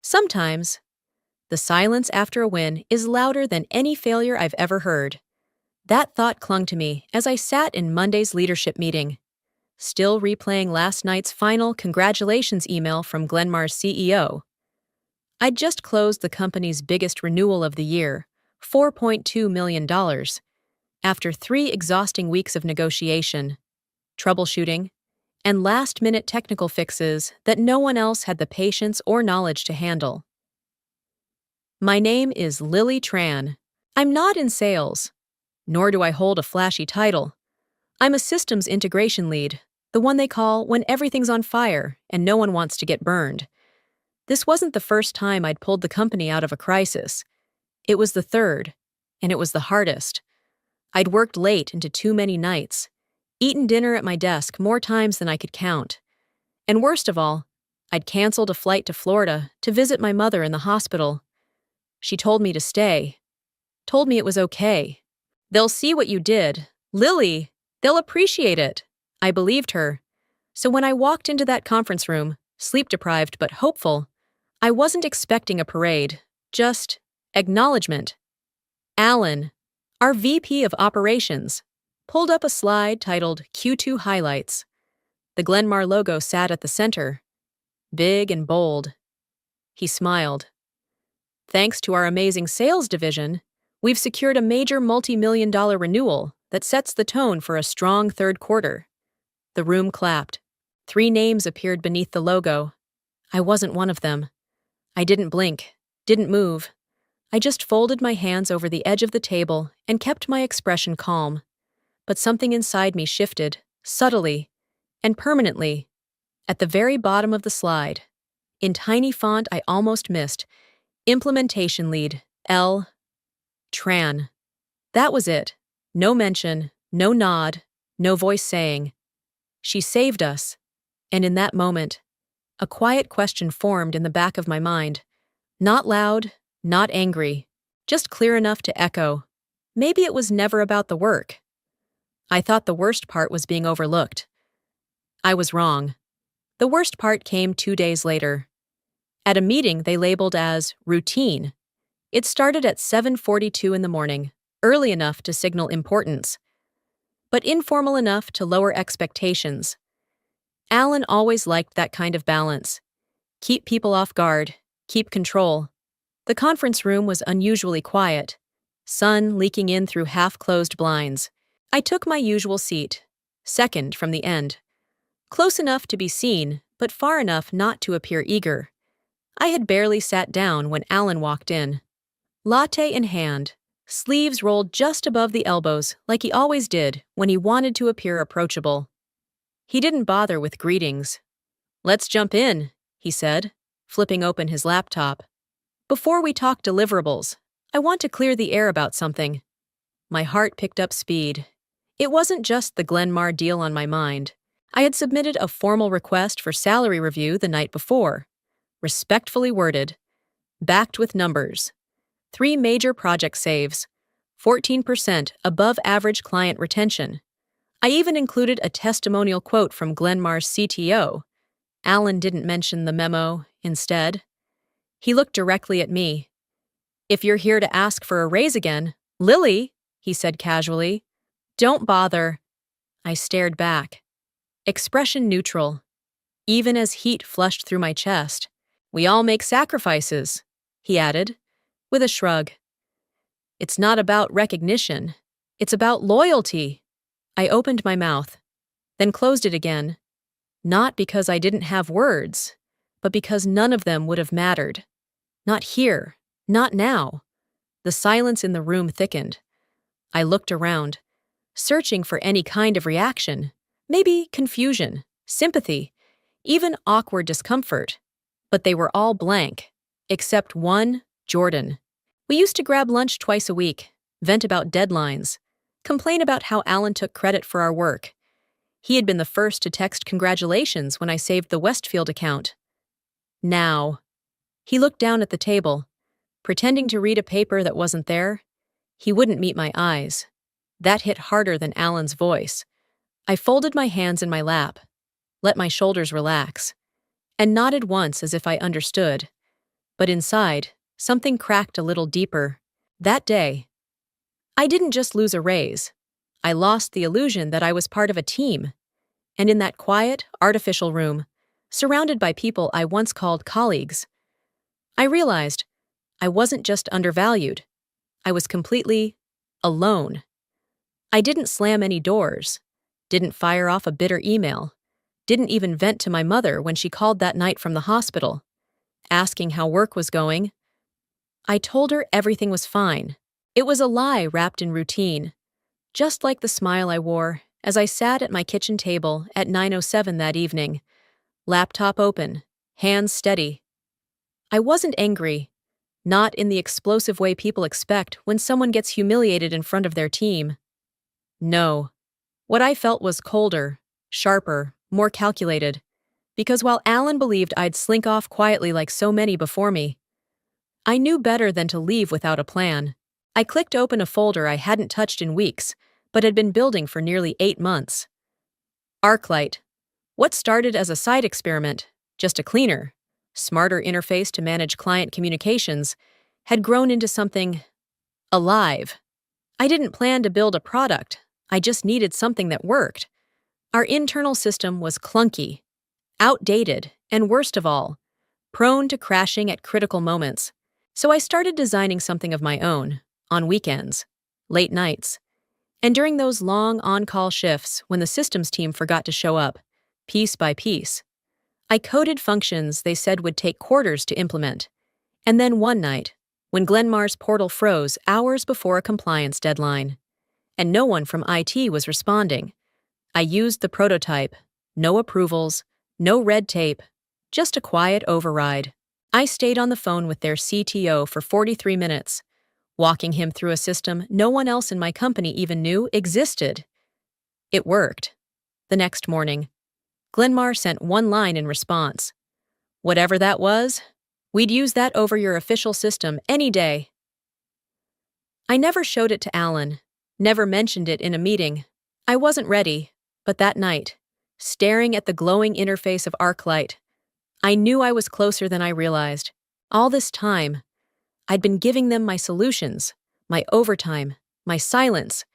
Sometimes, the silence after a win is louder than any failure I've ever heard. That thought clung to me as I sat in Monday's leadership meeting, still replaying last night's final congratulations email from Glenmar's CEO. I'd just closed the company's biggest renewal of the year, $4.2 million, after 3 exhausting weeks of negotiation, troubleshooting, and last-minute technical fixes that no one else had the patience or knowledge to handle. My name is Lily Tran. I'm not in sales, nor do I hold a flashy title. I'm a systems integration lead, the one they call when everything's on fire and no one wants to get burned. This wasn't the first time I'd pulled the company out of a crisis. It was the third, and it was the hardest. I'd worked late into too many nights, eaten dinner at my desk more times than I could count. And worst of all, I'd canceled a flight to Florida to visit my mother in the hospital. She told me to stay, told me it was okay. They'll see what you did. Lily, they'll appreciate it. I believed her. So when I walked into that conference room, sleep-deprived but hopeful, I wasn't expecting a parade, just acknowledgement. Alan, our VP of Operations, pulled up a slide titled Q2 Highlights. The Glenmar logo sat at the center, big and bold. He smiled. Thanks to our amazing sales division, we've secured a major multi-million-dollar renewal that sets the tone for a strong third quarter. The room clapped. 3 names appeared beneath the logo. I wasn't one of them. I didn't blink, didn't move. I just folded my hands over the edge of the table and kept my expression calm. But something inside me shifted, subtly, and permanently. At the very bottom of the slide, in tiny font I almost missed, Implementation Lead, L. Tran. That was it. No mention, no nod, no voice saying, "She saved us." And in that moment, a quiet question formed in the back of my mind. Not loud, not angry, just clear enough to echo. Maybe it was never about the work. I thought the worst part was being overlooked. I was wrong. The worst part came 2 days later. At a meeting they labeled as routine. It started at 7:42 in the morning, early enough to signal importance, but informal enough to lower expectations. Alan always liked that kind of balance. Keep people off guard, keep control. The conference room was unusually quiet, sun leaking in through half-closed blinds. I took my usual seat, second from the end. Close enough to be seen, but far enough not to appear eager. I had barely sat down when Alan walked in. Latte in hand, sleeves rolled just above the elbows like he always did when he wanted to appear approachable. He didn't bother with greetings. "Let's jump in," he said, flipping open his laptop. "Before we talk deliverables, I want to clear the air about something." My heart picked up speed. It wasn't just the Glenmar deal on my mind. I had submitted a formal request for salary review the night before, respectfully worded, backed with numbers. 3 major project saves, 14% above average client retention. I even included a testimonial quote from Glenmar's CTO. Alan didn't mention the memo, instead. He looked directly at me. "If you're here to ask for a raise again, Lily," he said casually, "don't bother." I stared back. Expression neutral, even as heat flushed through my chest. "We all make sacrifices," he added, with a shrug. "It's not about recognition. It's about loyalty." I opened my mouth, then closed it again, not because I didn't have words, but because none of them would have mattered. Not here, not now. The silence in the room thickened. I looked around, searching for any kind of reaction, maybe confusion, sympathy, even awkward discomfort. But they were all blank, except one, Jordan. We used to grab lunch twice a week, vent about deadlines, complain about how Alan took credit for our work. He had been the first to text congratulations when I saved the Westfield account. Now, he looked down at the table, pretending to read a paper that wasn't there. He wouldn't meet my eyes. That hit harder than Alan's voice. I folded my hands in my lap, let my shoulders relax, and nodded once as if I understood. But inside, something cracked a little deeper. That day, I didn't just lose a raise. I lost the illusion that I was part of a team. And in that quiet, artificial room, surrounded by people I once called colleagues, I realized I wasn't just undervalued. I was completely alone. I didn't slam any doors, didn't fire off a bitter email, didn't even vent to my mother when she called that night from the hospital, asking how work was going. I told her everything was fine. It was a lie wrapped in routine, just like the smile I wore as I sat at my kitchen table at 9:07 that evening, laptop open, hands steady. I wasn't angry, not in the explosive way people expect when someone gets humiliated in front of their team. No. What I felt was colder, sharper, more calculated, because while Alan believed I'd slink off quietly like so many before me, I knew better than to leave without a plan. I clicked open a folder I hadn't touched in weeks, but had been building for nearly 8 months. Arklight. What started as a side experiment, just a cleaner, smarter interface to manage client communications, had grown into something alive. I didn't plan to build a product. I just needed something that worked. Our internal system was clunky, outdated, and worst of all, prone to crashing at critical moments. So I started designing something of my own, on weekends, late nights, and during those long on-call shifts when the systems team forgot to show up, piece by piece. I coded functions they said would take quarters to implement. And then one night, when Glenmar's portal froze hours before a compliance deadline, and no one from IT was responding, I used the prototype. No approvals, no red tape, just a quiet override. I stayed on the phone with their CTO for 43 minutes, walking him through a system no one else in my company even knew existed. It worked. The next morning, Glenmar sent one line in response. Whatever that was, we'd use that over your official system any day. I never showed it to Alan, never mentioned it in a meeting. I wasn't ready, but that night, staring at the glowing interface of Arklight, I knew I was closer than I realized. All this time, I'd been giving them my solutions, my overtime, my silence.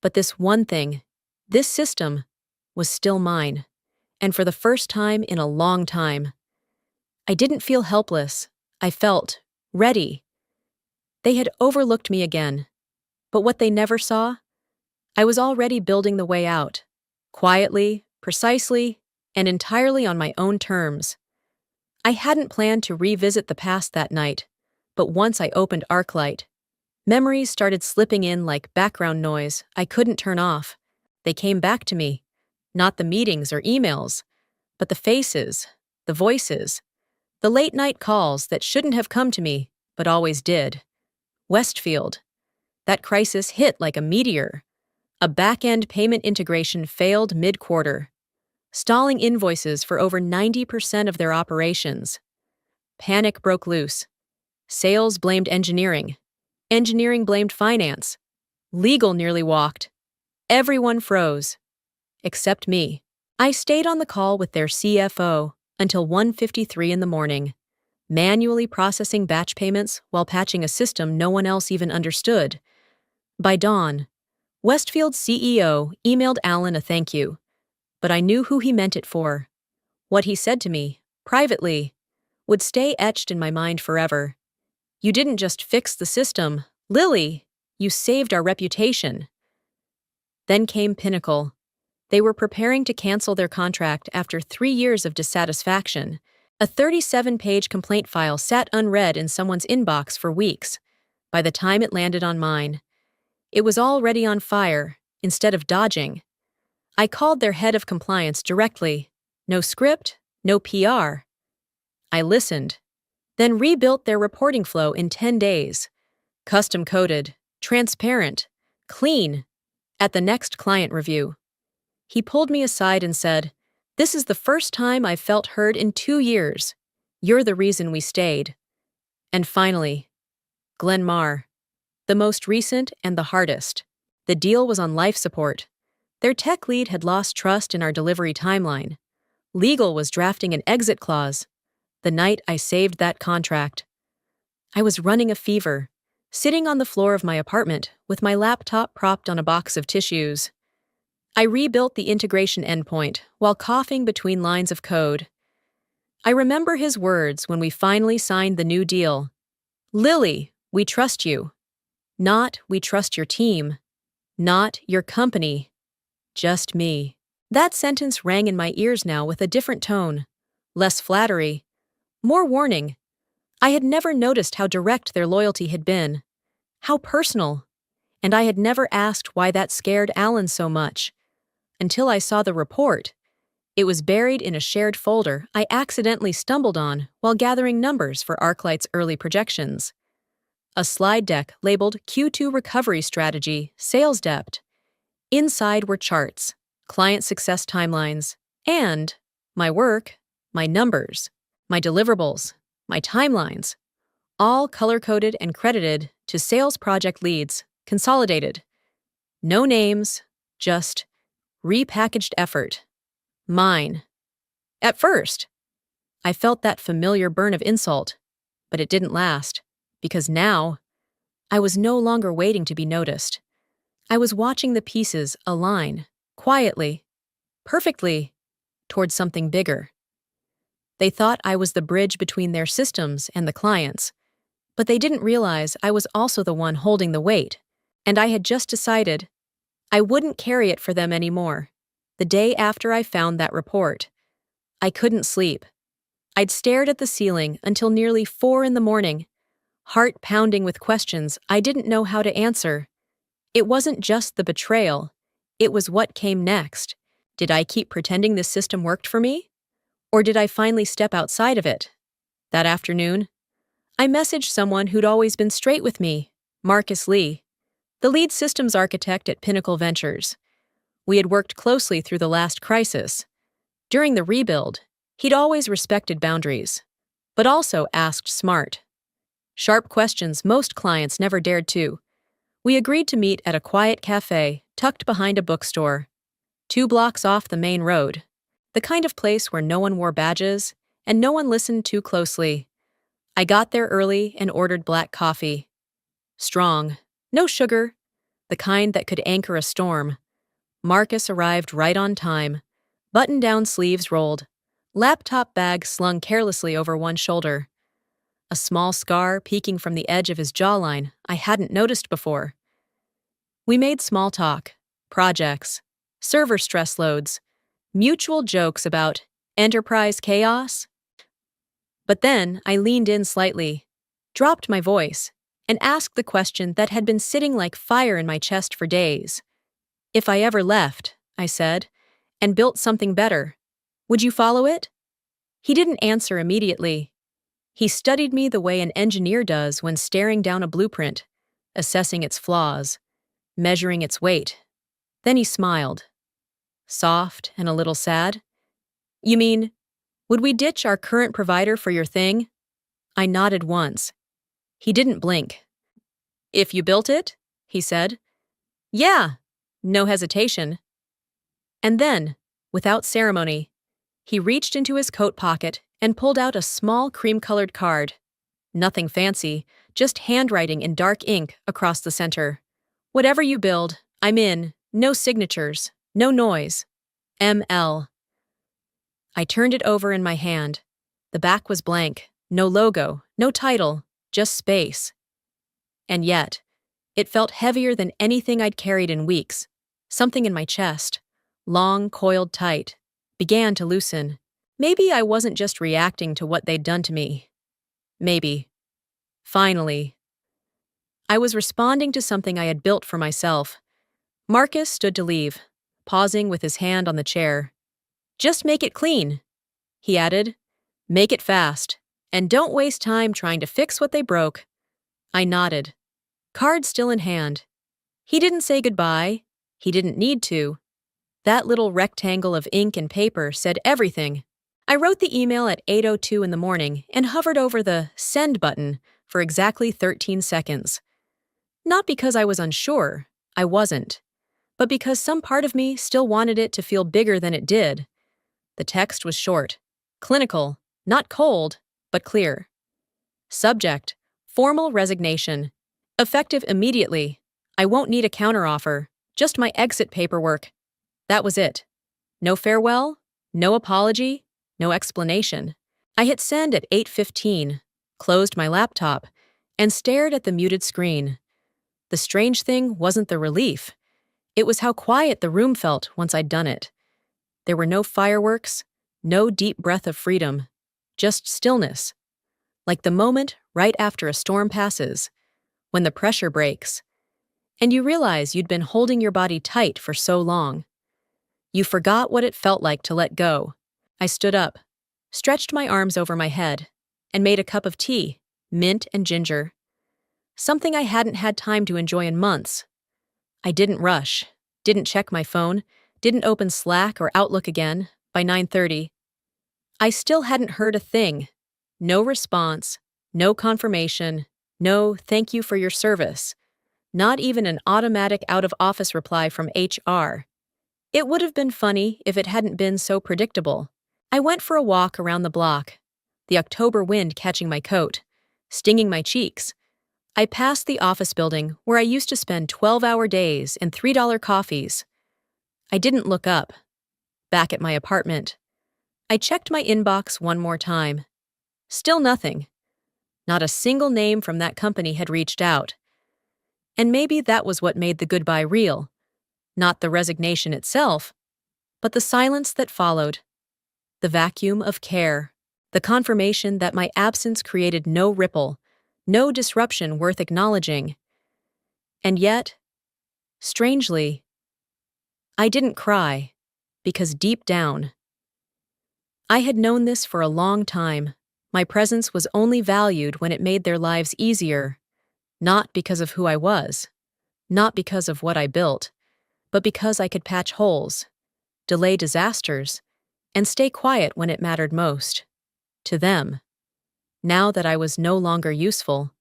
But this one thing, this system, was still mine. And for the first time in a long time, I didn't feel helpless. I felt ready. They had overlooked me again. But what they never saw? I was already building the way out. Quietly, precisely, and entirely on my own terms. I hadn't planned to revisit the past that night, but once I opened Arklight, memories started slipping in like background noise I couldn't turn off. They came back to me, not the meetings or emails, but the faces, the voices, the late-night calls that shouldn't have come to me, but always did. Westfield. That crisis hit like a meteor. A back-end payment integration failed mid-quarter, stalling invoices for over 90% of their operations. Panic broke loose. Sales blamed engineering. Engineering blamed finance. Legal nearly walked. Everyone froze. Except me. I stayed on the call with their CFO until 1:53 in the morning, manually processing batch payments while patching a system no one else even understood. By dawn, Westfield's CEO emailed Alan a thank you, but I knew who he meant it for. What he said to me, privately, would stay etched in my mind forever. You didn't just fix the system, Lily, you saved our reputation. Then came Pinnacle. They were preparing to cancel their contract after 3 years of dissatisfaction. A 37-page complaint file sat unread in someone's inbox for weeks. By the time it landed on mine, it was already on fire, instead of dodging. I called their head of compliance directly. No script, no PR. I listened, then rebuilt their reporting flow in 10 days. Custom-coded, transparent, clean. At the next client review, he pulled me aside and said, "This is the first time I've felt heard in 2 years. You're the reason we stayed." And finally, Glenmar. The most recent and the hardest. The deal was on life support. Their tech lead had lost trust in our delivery timeline. Legal was drafting an exit clause. The night I saved that contract, I was running a fever, sitting on the floor of my apartment with my laptop propped on a box of tissues. I rebuilt the integration endpoint while coughing between lines of code. I remember his words when we finally signed the new deal. "Lily, we trust you. Not, we trust your team. Not your company. Just me." That sentence rang in my ears now with a different tone. Less flattery. More warning. I had never noticed how direct their loyalty had been. How personal. And I had never asked why that scared Alan so much. Until I saw the report. It was buried in a shared folder I accidentally stumbled on while gathering numbers for Arklight's early projections. A slide deck labeled Q2 Recovery Strategy, Sales Depth. Inside were charts, client success timelines, and my work, my numbers, my deliverables, my timelines, all color-coded and credited to sales project leads, consolidated. No names, just repackaged effort. Mine. At first, I felt that familiar burn of insult, but it didn't last, because now, I was no longer waiting to be noticed. I was watching the pieces align, quietly, perfectly, towards something bigger. They thought I was the bridge between their systems and the clients, but they didn't realize I was also the one holding the weight, and I had just decided I wouldn't carry it for them anymore. The day after I found that report, I couldn't sleep. I'd stared at the ceiling until nearly 4 a.m, heart pounding with questions I didn't know how to answer. It wasn't just the betrayal, it was what came next. Did I keep pretending this system worked for me? Or did I finally step outside of it? That afternoon, I messaged someone who'd always been straight with me, Marcus Lee, the lead systems architect at Pinnacle Ventures. We had worked closely through the last crisis. During the rebuild, he'd always respected boundaries, but also asked smart, sharp questions most clients never dared to. We agreed to meet at a quiet cafe tucked behind a bookstore, 2 blocks off the main road, the kind of place where no one wore badges and no one listened too closely. I got there early and ordered black coffee. Strong, no sugar, the kind that could anchor a storm. Marcus arrived right on time, button-down sleeves rolled, laptop bag slung carelessly over one shoulder. A small scar peeking from the edge of his jawline I hadn't noticed before. We made small talk, projects, server stress loads, mutual jokes about enterprise chaos. But then I leaned in slightly, dropped my voice, and asked the question that had been sitting like fire in my chest for days. If I ever left, I said, and built something better, would you follow it? He didn't answer immediately. He studied me the way an engineer does when staring down a blueprint, assessing its flaws, measuring its weight. Then he smiled. Soft and a little sad. "You mean, would we ditch our current provider for your thing?" I nodded once. He didn't blink. "If you built it?" he said. "Yeah." No hesitation. And then, without ceremony, he reached into his coat pocket and pulled out a small cream-colored card. Nothing fancy, just handwriting in dark ink across the center. "Whatever you build, I'm in. No signatures, no noise. ML." I turned it over in my hand. The back was blank, no logo, no title, just space. And yet, it felt heavier than anything I'd carried in weeks. Something in my chest, long coiled tight, began to loosen. Maybe I wasn't just reacting to what they'd done to me. Maybe. Finally. I was responding to something I had built for myself. Marcus stood to leave, pausing with his hand on the chair. "Just make it clean," he added. "Make it fast, and don't waste time trying to fix what they broke." I nodded, card still in hand. He didn't say goodbye. He didn't need to. That little rectangle of ink and paper said everything. I wrote the email at 8:02 in the morning and hovered over the send button for exactly 13 seconds. Not because I was unsure, I wasn't, but because some part of me still wanted it to feel bigger than it did. The text was short, clinical, not cold, but clear. Subject, Formal resignation. Effective immediately. I won't need a counteroffer, just my exit paperwork. That was it. No farewell, no apology, no explanation. I hit send at 8:15, closed my laptop, and stared at the muted screen. The strange thing wasn't the relief. It was how quiet the room felt once I'd done it. There were no fireworks, no deep breath of freedom, just stillness. Like the moment right after a storm passes, when the pressure breaks, and you realize you'd been holding your body tight for so long. You forgot what it felt like to let go. I stood up, stretched my arms over my head, and made a cup of tea, mint and ginger. Something I hadn't had time to enjoy in months. I didn't rush, didn't check my phone, didn't open Slack or Outlook again by 9:30. I still hadn't heard a thing. No response, no confirmation, no thank you for your service. Not even an automatic out-of-office reply from HR. It would have been funny if it hadn't been so predictable. I went for a walk around the block, the October wind catching my coat, stinging my cheeks. I passed the office building where I used to spend 12-hour days and $3 coffees. I didn't look up. Back at my apartment, I checked my inbox one more time. Still nothing. Not a single name from that company had reached out. And maybe that was what made the goodbye real. Not the resignation itself, but the silence that followed. The vacuum of care. The confirmation that my absence created no ripple, no disruption worth acknowledging. And yet, strangely, I didn't cry, because deep down, I had known this for a long time. My presence was only valued when it made their lives easier, not because of who I was, not because of what I built, but because I could patch holes, delay disasters, and stay quiet when it mattered most. To them. Now that I was no longer useful,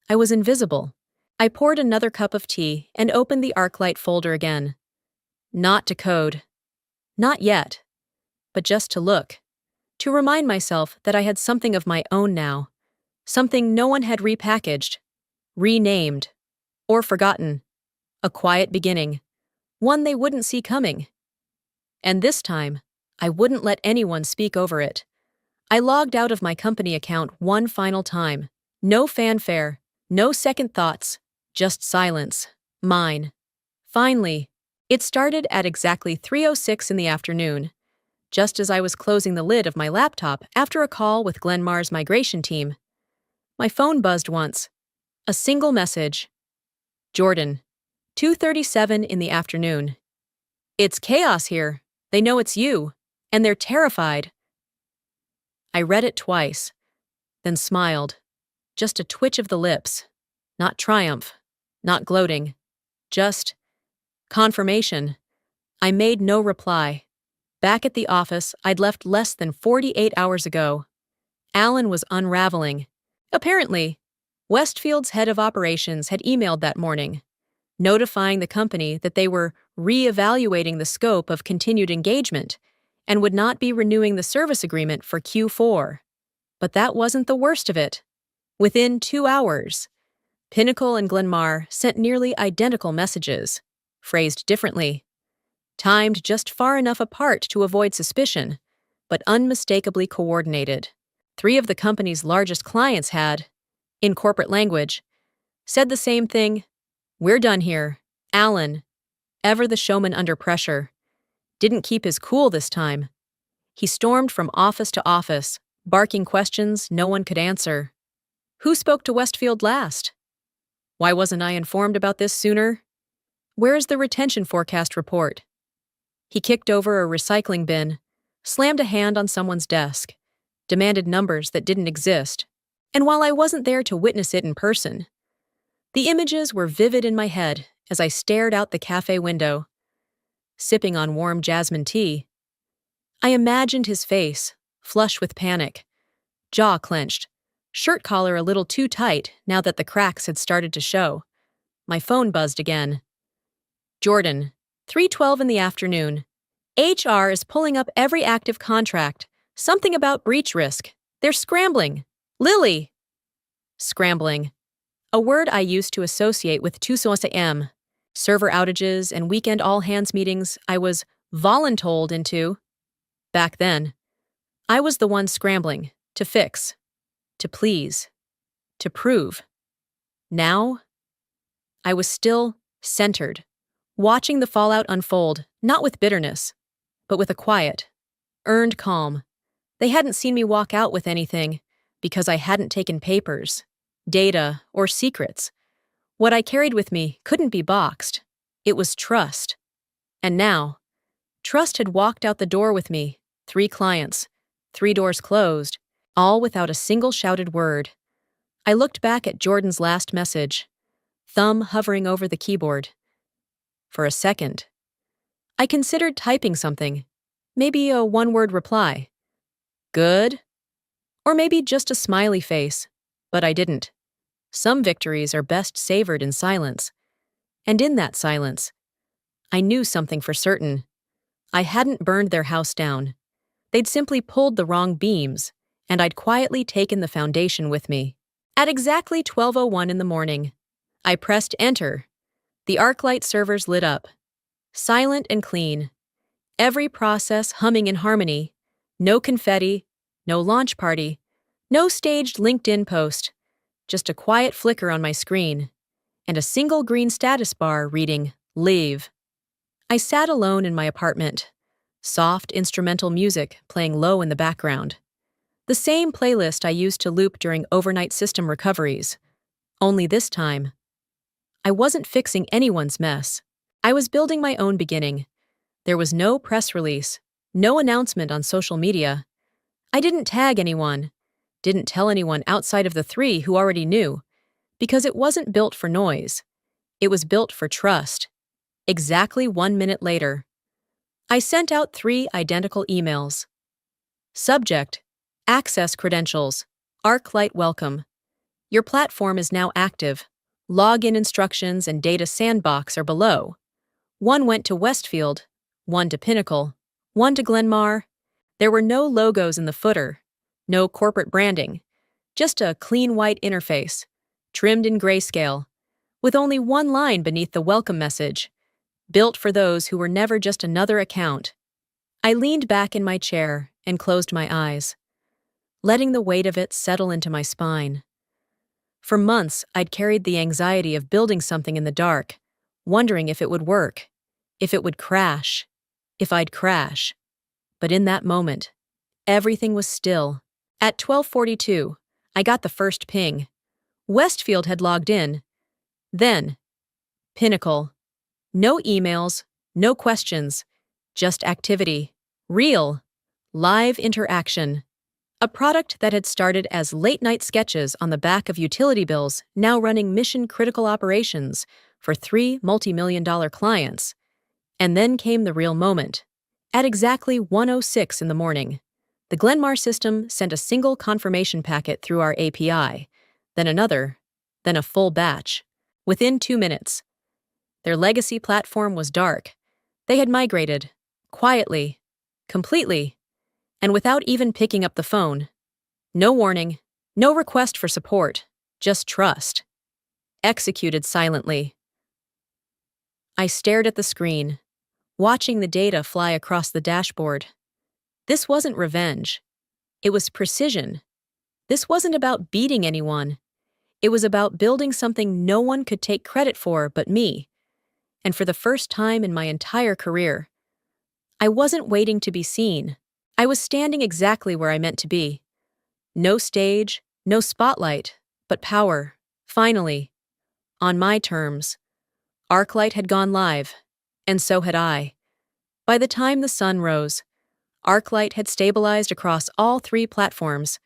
I was invisible. I poured another cup of tea and opened the Arklight folder again. Not to code. Not yet. But just to look. To remind myself that I had something of my own now. Something no one had repackaged, renamed, or forgotten. A quiet beginning. One they wouldn't see coming. And this time, I wouldn't let anyone speak over it. I logged out of my company account one final time. No fanfare, no second thoughts, just silence. Mine. Finally, it started at exactly 3:06 in the afternoon, just as I was closing the lid of my laptop after a call with Glenmar's migration team. My phone buzzed once. A single message. Jordan. 2:37 in the afternoon. It's chaos here. They know it's you, and they're terrified. I read it twice, then smiled. Just a twitch of the lips. Not triumph, not gloating. Just confirmation. I made no reply. Back at the office, I'd left less than 48 hours ago. Alan was unraveling. Apparently, Westfield's head of operations had emailed that morning, notifying the company that they were re-evaluating the scope of continued engagement and would not be renewing the service agreement for Q4. But that wasn't the worst of it. Within 2 hours, Pinnacle and Glenmar sent nearly identical messages, phrased differently, timed just far enough apart to avoid suspicion, but unmistakably coordinated. 3 of the company's largest clients had, in corporate language, said the same thing. We're done here. Alan, ever the showman under pressure, didn't keep his cool this time. He stormed from office to office, barking questions no one could answer. Who spoke to Westfield last? Why wasn't I informed about this sooner? Where's the retention forecast report? He kicked over a recycling bin, slammed a hand on someone's desk, demanded numbers that didn't exist. And while I wasn't there to witness it in person, the images were vivid in my head as I stared out the cafe window, sipping on warm jasmine tea. I imagined his face, flush with panic, jaw clenched, shirt collar a little too tight now that the cracks had started to show. My phone buzzed again. Jordan, 3:12 in the afternoon. HR is pulling up every active contract. Something about breach risk. They're scrambling. Lily! Scrambling. A word I used to associate with 2 server outages and weekend all-hands meetings I was voluntold into. Back then, I was the one scrambling, to fix, to please, to prove. Now, I was still centered, watching the fallout unfold, not with bitterness, but with a quiet, earned calm. They hadn't seen me walk out with anything because I hadn't taken papers, data, or secrets. What I carried with me couldn't be boxed. It was trust. And now, trust had walked out the door with me, 3 clients, 3 doors closed, all without a single shouted word. I looked back at Jordan's last message, thumb hovering over the keyboard. For a second, I considered typing something, maybe a one-word reply. Good? Or maybe just a smiley face, but I didn't. Some victories are best savored in silence. And in that silence, I knew something for certain. I hadn't burned their house down. They'd simply pulled the wrong beams, and I'd quietly taken the foundation with me. At exactly 12:01 in the morning, I pressed enter. The Arklight servers lit up, silent and clean. Every process humming in harmony. No confetti, no launch party, no staged LinkedIn post. Just a quiet flicker on my screen, and a single green status bar reading, Leave. I sat alone in my apartment, soft instrumental music playing low in the background. The same playlist I used to loop during overnight system recoveries. Only this time, I wasn't fixing anyone's mess. I was building my own beginning. There was no press release, no announcement on social media. I didn't tag anyone, didn't tell anyone outside of the 3 who already knew, because it wasn't built for noise. It was built for trust. Exactly 1 minute later, I sent out 3 identical emails. Subject: Access credentials. Arklight welcome. Your platform is now active. Login instructions and data sandbox are below. One went to Westfield, one to Pinnacle, one to Glenmar. There were no logos in the footer, no corporate branding, just a clean white interface, trimmed in grayscale, with only one line beneath the welcome message, built for those who were never just another account. I leaned back in my chair and closed my eyes, letting the weight of it settle into my spine. For months, I'd carried the anxiety of building something in the dark, wondering if it would work, if it would crash, if I'd crash. But in that moment, everything was still. At 12:42, I got the first ping. Westfield had logged in. Then, Pinnacle. No emails, no questions, just activity. Real, live interaction. A product that had started as late-night sketches on the back of utility bills, now running mission-critical operations for 3 multi-million-dollar clients. And then came the real moment. At exactly 1:06 in the morning, the Glenmar system sent a single confirmation packet through our API, then another, then a full batch. Within 2 minutes, their legacy platform was dark. They had migrated, quietly, completely, and without even picking up the phone. No warning, no request for support, just trust. Executed silently. I stared at the screen, watching the data fly across the dashboard. This wasn't revenge. It was precision. This wasn't about beating anyone. It was about building something no one could take credit for but me. And for the first time in my entire career, I wasn't waiting to be seen. I was standing exactly where I meant to be. No stage, no spotlight, but power. Finally, on my terms. Arklight had gone live, and so had I. By the time the sun rose, Arklight had stabilized across all 3 platforms.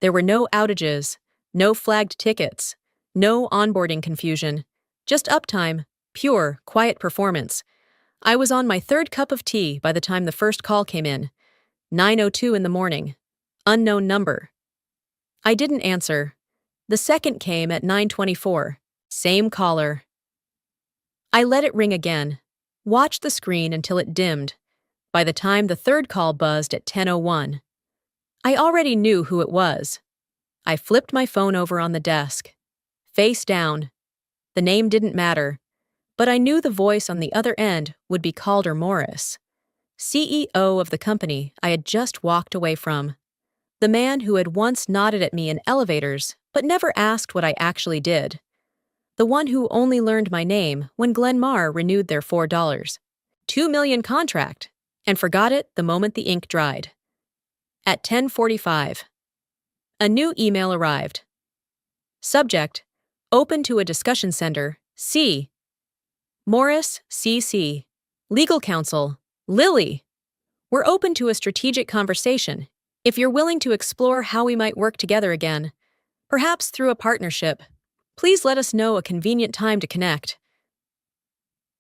There were no outages, no flagged tickets, no onboarding confusion, just uptime, pure, quiet performance. I was on my 3rd cup of tea by the time the first call came in. 9:02 in the morning. Unknown number. I didn't answer. The second came at 9:24. Same caller. I let it ring again, watched the screen until it dimmed. By the time the 3rd call buzzed at 10:01, I already knew who it was. I flipped my phone over on the desk. Face down. The name didn't matter, but I knew the voice on the other end would be Calder Morris, CEO of the company I had just walked away from. The man who had once nodded at me in elevators but never asked what I actually did. The one who only learned my name when Glenmar renewed their $4. $2 million contract, and forgot it the moment the ink dried. At 10:45. A new email arrived. Subject: Open to a discussion center, C. Morris, CC. Legal counsel, Lily. We're open to a strategic conversation if you're willing to explore how we might work together again, perhaps through a partnership. Please let us know a convenient time to connect.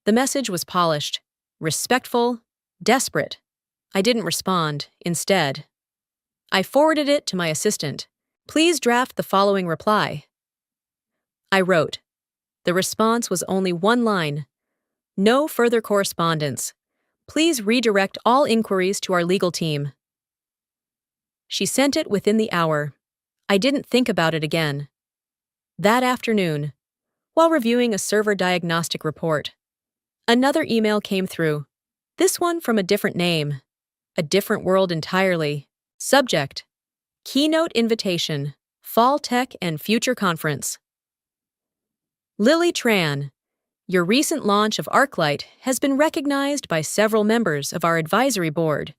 The message was polished, respectful, desperate. I didn't respond, instead. I forwarded it to my assistant. Please draft the following reply. I wrote. The response was only one line. No further correspondence. Please redirect all inquiries to our legal team. She sent it within the hour. I didn't think about it again. That afternoon, while reviewing a server diagnostic report, another email came through. This one from a different name. A different world entirely. Subject: Keynote invitation, Fall Tech and Future Conference. Lily Tran, your recent launch of Arklight has been recognized by several members of our advisory board.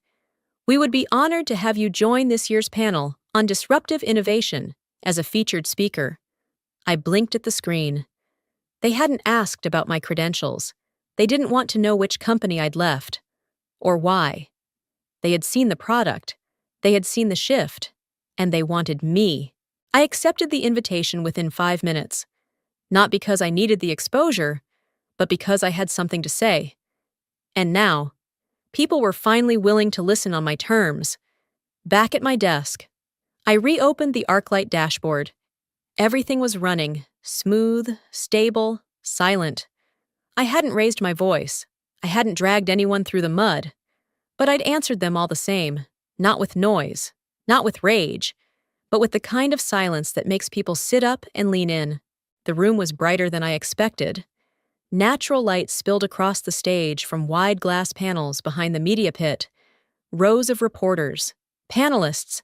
We would be honored to have you join this year's panel on disruptive innovation as a featured speaker. I blinked at the screen. They hadn't asked about my credentials. They didn't want to know which company I'd left, or why. They had seen the product, they had seen the shift, and they wanted me. I accepted the invitation within 5 minutes, not because I needed the exposure, but because I had something to say. And now, people were finally willing to listen on my terms. Back at my desk, I reopened the Arklight dashboard. Everything was running, smooth, stable, silent. I hadn't raised my voice. I hadn't dragged anyone through the mud. But I'd answered them all the same, not with noise, not with rage, but with the kind of silence that makes people sit up and lean in. The room was brighter than I expected. Natural light spilled across the stage from wide glass panels behind the media pit. Rows of reporters, panelists,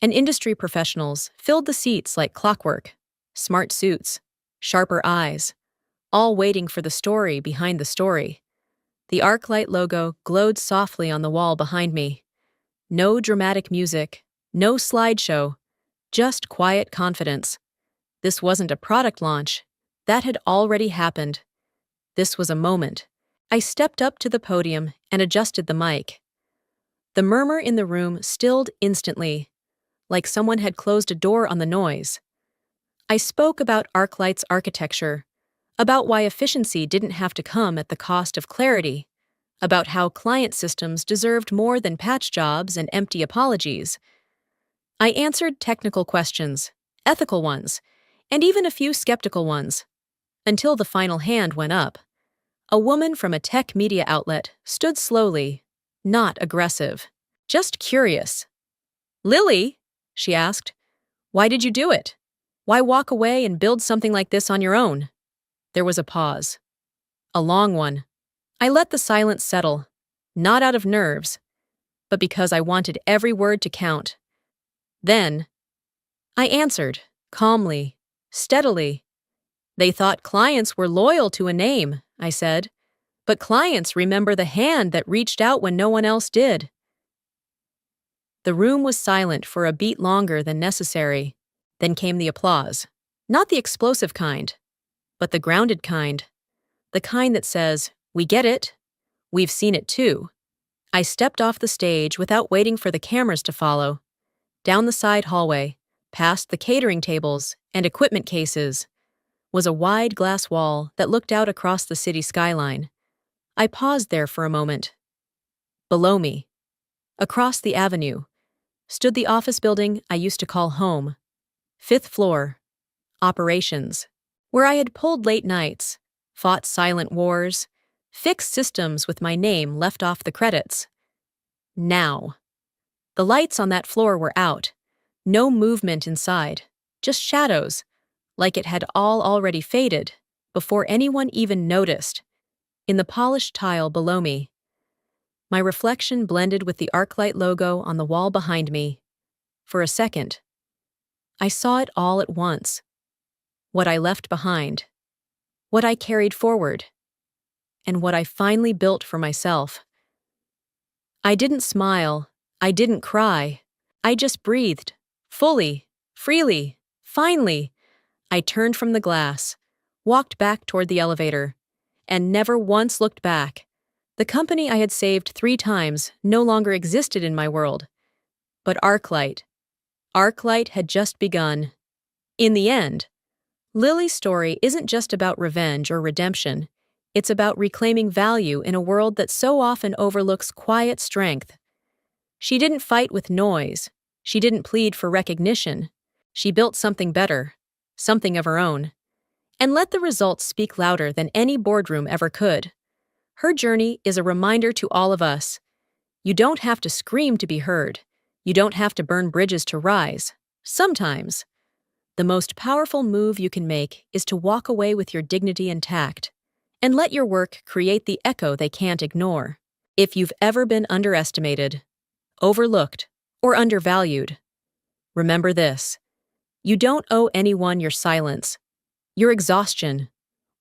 and industry professionals filled the seats like clockwork. Smart suits, sharper eyes, all waiting for the story behind the story. The Arklight logo glowed softly on the wall behind me. No dramatic music, no slideshow, just quiet confidence. This wasn't a product launch. That had already happened. This was a moment. I stepped up to the podium and adjusted the mic. The murmur in the room stilled instantly, like someone had closed a door on the noise. I spoke about Arklight's architecture, about why efficiency didn't have to come at the cost of clarity, about how client systems deserved more than patch jobs and empty apologies. I answered technical questions, ethical ones, and even a few skeptical ones, until the final hand went up. A woman from a tech media outlet stood slowly, not aggressive, just curious. "Lily," she asked, "why did you do it? Why walk away and build something like this on your own?" There was a pause. A long one. I let the silence settle, not out of nerves, but because I wanted every word to count. Then, I answered, calmly, steadily. "They thought clients were loyal to a name," I said, "but clients remember the hand that reached out when no one else did." The room was silent for a beat longer than necessary. Then came the applause. Not the explosive kind, but the grounded kind. The kind that says, "We get it. We've seen it too." I stepped off the stage without waiting for the cameras to follow. Down the side hallway, past the catering tables and equipment cases, was a wide glass wall that looked out across the city skyline. I paused there for a moment. Below me, across the avenue, stood the office building I used to call home. 5th floor, operations, where I had pulled late nights, fought silent wars, fixed systems with my name left off the credits. Now, the lights on that floor were out, no movement inside, just shadows, like it had all already faded, before anyone even noticed. In the polished tile below me, my reflection blended with the Arklight logo on the wall behind me. For a second, I saw it all at once. What I left behind, what I carried forward, and what I finally built for myself. I didn't smile, I didn't cry, I just breathed, fully, freely, finally. I turned from the glass, walked back toward the elevator, and never once looked back. The company I had saved 3 times no longer existed in my world. But Arklight had just begun. In the end, Lily's story isn't just about revenge or redemption. It's about reclaiming value in a world that so often overlooks quiet strength. She didn't fight with noise. She didn't plead for recognition. She built something better, something of her own, and let the results speak louder than any boardroom ever could. Her journey is a reminder to all of us. You don't have to scream to be heard. You don't have to burn bridges to rise. Sometimes, the most powerful move you can make is to walk away with your dignity intact and let your work create the echo they can't ignore. If you've ever been underestimated, overlooked, or undervalued, remember this. You don't owe anyone your silence, your exhaustion,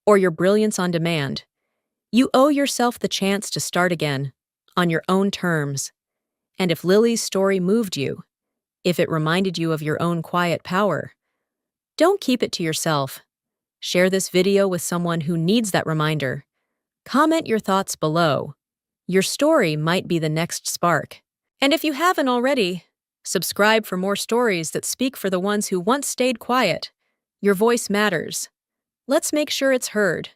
or your brilliance on demand. You owe yourself the chance to start again, on your own terms. And if Lily's story moved you, if it reminded you of your own quiet power, don't keep it to yourself. Share this video with someone who needs that reminder. Comment your thoughts below. Your story might be the next spark. And if you haven't already, subscribe for more stories that speak for the ones who once stayed quiet. Your voice matters. Let's make sure it's heard.